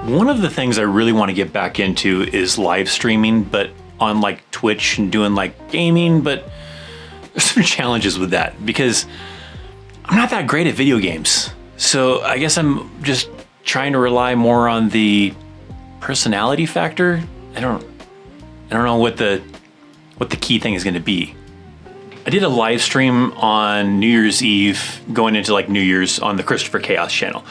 One of the things I really want to get back into is live streaming, but on like Twitch and doing like gaming, but there's some challenges with that because I'm not that great at video games. So I guess I'm just trying to rely more on the personality factor. I don't know what the key thing is going to be. I did a live stream on New Year's Eve going into like New Year's on the Christopher Chaos channel.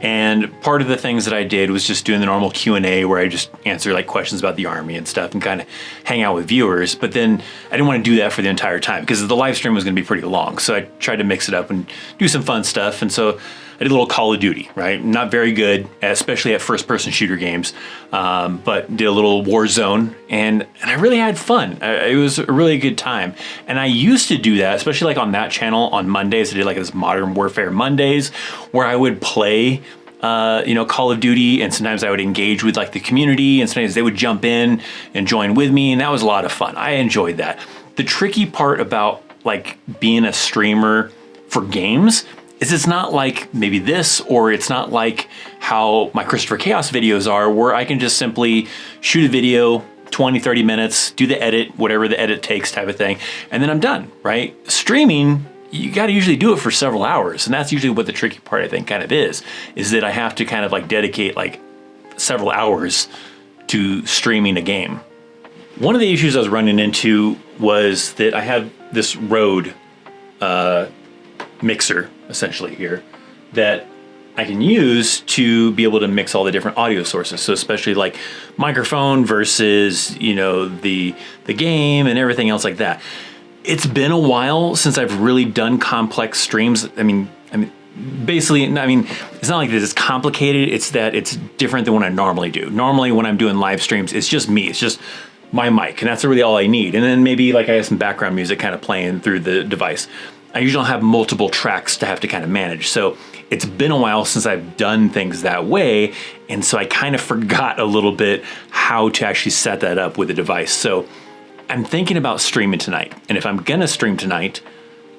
And part of the things that I did was just doing the normal Q&A where I just answer like questions about the army and stuff and kind of hang out with viewers. But then I didn't want to do that for the entire time because the live stream was going to be pretty long. So I tried to mix it up and do some fun stuff. And so I did a little Call of Duty, right? Not very good, especially at first-person shooter games, but did a little Warzone, and I really had fun. It was a really good time. And I used to do that, especially like on that channel on Mondays. I did like this Modern Warfare Mondays, where I would play Call of Duty, and sometimes I would engage with like the community, and sometimes they would jump in and join with me, and that was a lot of fun. I enjoyed that. The tricky part about like being a streamer for games is it's not like maybe this, or it's not like how my Christopher Chaos videos are, where I can just simply shoot a video, 20, 30 minutes, do the edit, whatever the edit takes type of thing, and then I'm done, right? Streaming, you got to usually do it for several hours. And that's usually what the tricky part I think kind of is that I have to kind of like dedicate like several hours to streaming a game. One of the issues I was running into was that I have this Rode mixer essentially here that I can use to be able to mix all the different audio sources. So especially like microphone versus, the game and everything else like that. It's been a while since I've really done complex streams. I mean, basically, it's not like this is complicated. It's that it's different than what I normally do. Normally when I'm doing live streams, it's just me. It's just my mic, and that's really all I need. And then maybe like I have some background music kind of playing through the device. I usually don't have multiple tracks to have to kind of manage. So it's been a while since I've done things that way. And so I kind of forgot a little bit how to actually set that up with the device. So I'm thinking about streaming tonight. And if I'm gonna stream tonight,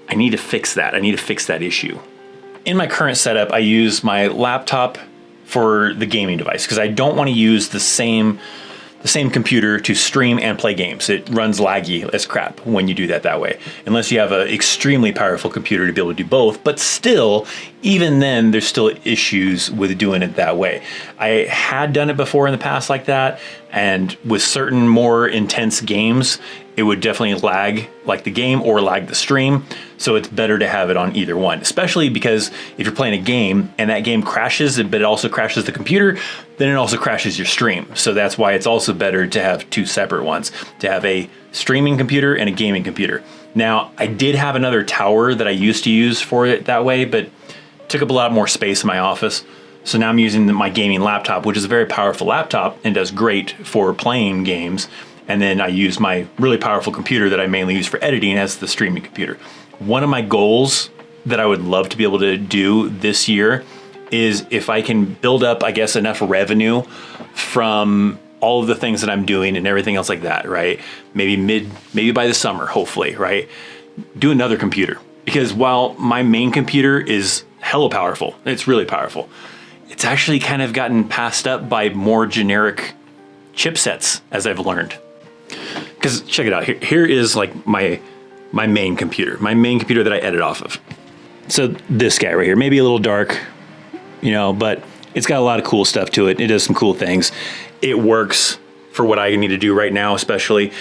I need to fix that. I need to fix that issue. In my current setup, I use my laptop for the gaming device because I don't want to use the same computer to stream and play games. It runs laggy as crap when you do that way, unless you have an extremely powerful computer to be able to do both. But still, even then, there's still issues with doing it that way. I had done it before in the past like that, and with certain more intense games, it would definitely lag like the game or lag the stream. So it's better to have it on either one, especially because if you're playing a game and that game crashes, but it also crashes the computer, then it also crashes your stream. So that's why it's also better to have two separate ones, to have a streaming computer and a gaming computer. Now, I did have another tower that I used to use for it that way, but it took up a lot more space in my office. So now I'm using my gaming laptop, which is a very powerful laptop and does great for playing games. And then I use my really powerful computer that I mainly use for editing as the streaming computer. One of my goals that I would love to be able to do this year is if I can build up, I guess, enough revenue from all of the things that I'm doing and everything else like that, right? Maybe by the summer, hopefully, right? Do another computer. Because while my main computer is hella powerful, it's really powerful, it's actually kind of gotten passed up by more generic chipsets, as I've learned. Because check it out, here is like my main computer that I edit off of. So this guy right here, maybe a little dark, but it's got a lot of cool stuff to it. It does some cool things. It works for what I need to do right now, especially.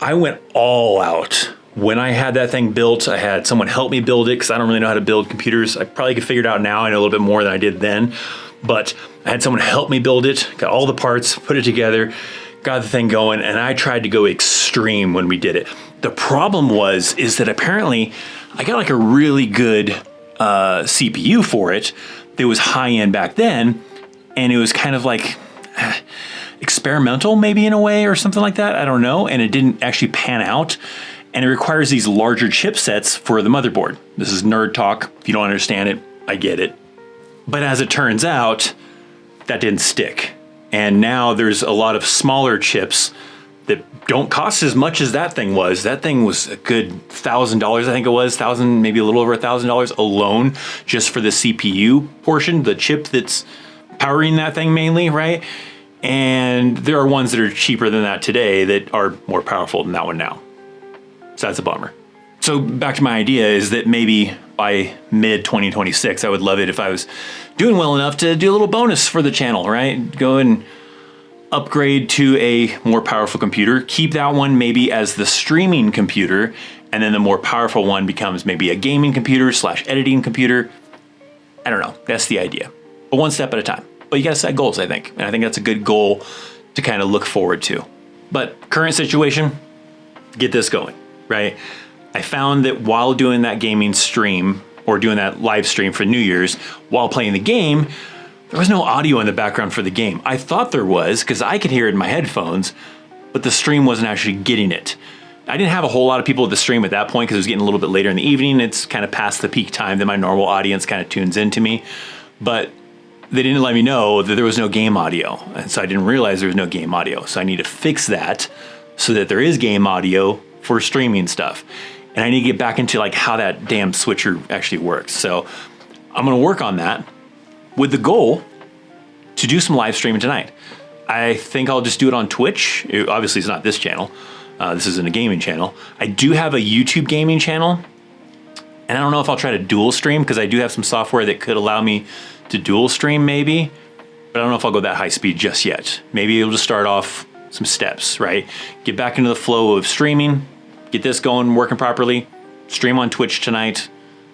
I went all out. When I had that thing built, I had someone help me build it because I don't really know how to build computers. I probably could figure it out now. I know a little bit more than I did then, but I had someone help me build it, got all the parts, put it together, got the thing going, and I tried to go extreme when we did it. The problem is that apparently I got like a really good CPU for it that was high end back then, and it was kind of like experimental maybe in a way or something like that. I don't know. And it didn't actually pan out. And it requires these larger chipsets for the motherboard. This is nerd talk. If you don't understand it, I get it. But as it turns out, that didn't stick. And now there's a lot of smaller chips that don't cost as much as that thing was. That thing was a good $1,000, I think it was, maybe a little over $1,000 alone just for the CPU portion, the chip that's powering that thing mainly, right? And there are ones that are cheaper than that today that are more powerful than that one now. So that's a bummer. So back to my idea is that maybe by mid 2026, I would love it if I was doing well enough to do a little bonus for the channel, right? Go and upgrade to a more powerful computer, keep that one maybe as the streaming computer, and then the more powerful one becomes maybe a gaming computer / editing computer. I don't know, that's the idea. But one step at a time. But you gotta set goals, I think. And I think that's a good goal to kind of look forward to. But current situation, get this going, right? I found that while doing that gaming stream or doing that live stream for New Year's, while playing the game, there was no audio in the background for the game. I thought there was because I could hear it in my headphones, but the stream wasn't actually getting it. I didn't have a whole lot of people at the stream at that point because it was getting a little bit later in the evening. It's kind of past the peak time that my normal audience kind of tunes into me. But they didn't let me know that there was no game audio. And so I didn't realize there was no game audio. So I need to fix that so that there is game audio for streaming stuff. And I need to get back into like how that damn switcher actually works. So I'm going to work on that with the goal to do some live streaming tonight. I think I'll just do it on Twitch. Obviously, it's not this channel. This isn't a gaming channel. I do have a YouTube gaming channel. And I don't know if I'll try to dual stream because I do have some software that could allow me to dual stream maybe. But I don't know if I'll go that high speed just yet. Maybe it'll just start off some steps, right? Get back into the flow of streaming. Get this going, working properly. Stream on Twitch tonight.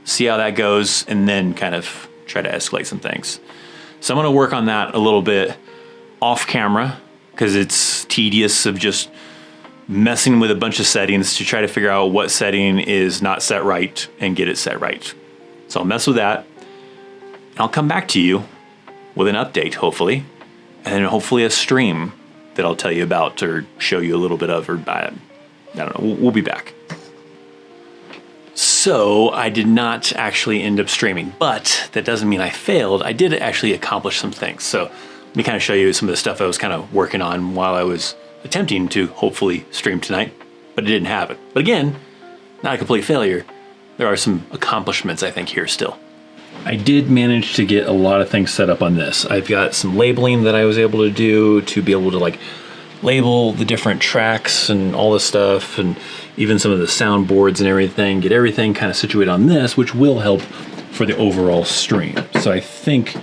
See how that goes. And then kind of try to escalate some things. So I'm going to work on that a little bit off camera because it's tedious of just messing with a bunch of settings to try to figure out what setting is not set right and get it set right. So I'll mess with that. And I'll come back to you with an update, hopefully. And then hopefully a stream that I'll tell you about or show you a little bit of, or I don't know, we'll be back. So I did not actually end up streaming, but that doesn't mean I failed. I did actually accomplish some things. So let me kind of show you some of the stuff I was kind of working on while I was attempting to hopefully stream tonight, but it didn't happen. But again, not a complete failure. There are some accomplishments, I think, here still. I did manage to get a lot of things set up on this. I've got some labeling that I was able to do to be able to like label the different tracks and all this stuff, and even some of the soundboards and everything, get everything kind of situated on this, which will help for the overall stream. So I think,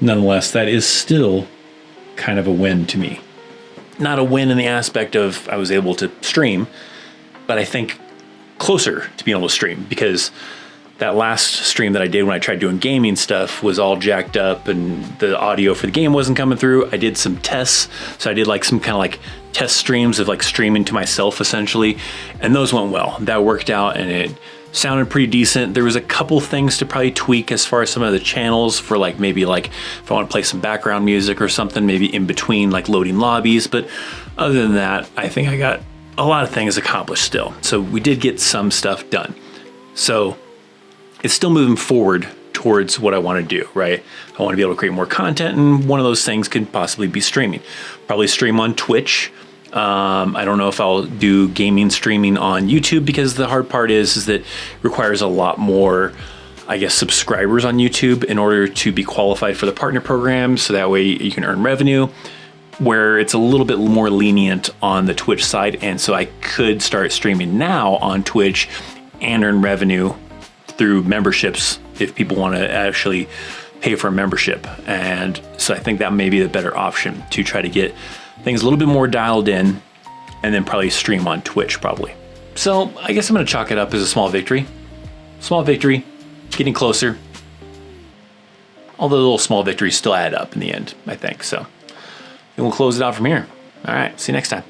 nonetheless, that is still kind of a win to me. Not a win in the aspect of I was able to stream, but I think closer to being able to stream, because that last stream that I did when I tried doing gaming stuff was all jacked up and the audio for the game wasn't coming through. I did some tests. So I did like some kind of like test streams of like streaming to myself essentially. And those went well. That worked out and it sounded pretty decent. There was a couple things to probably tweak as far as some of the channels for like maybe like if I want to play some background music or something, maybe in between like loading lobbies. But other than that, I think I got a lot of things accomplished still. So we did get some stuff done. So it's still moving forward towards what I want to do, right? I want to be able to create more content, and one of those things could possibly be streaming. Probably stream on Twitch. I don't know if I'll do gaming streaming on YouTube, because the hard part is that it requires a lot more, I guess, subscribers on YouTube in order to be qualified for the partner program, so that way you can earn revenue, where it's a little bit more lenient on the Twitch side. And so I could start streaming now on Twitch and earn revenue through memberships if people want to actually pay for a membership. And so I think that may be the better option, to try to get things a little bit more dialed in and then probably stream on Twitch probably. So I guess I'm going to chalk it up as a small victory. Small victory, getting closer. All the little small victories still add up in the end, I think. So and we'll close it out from here. All right, see you next time.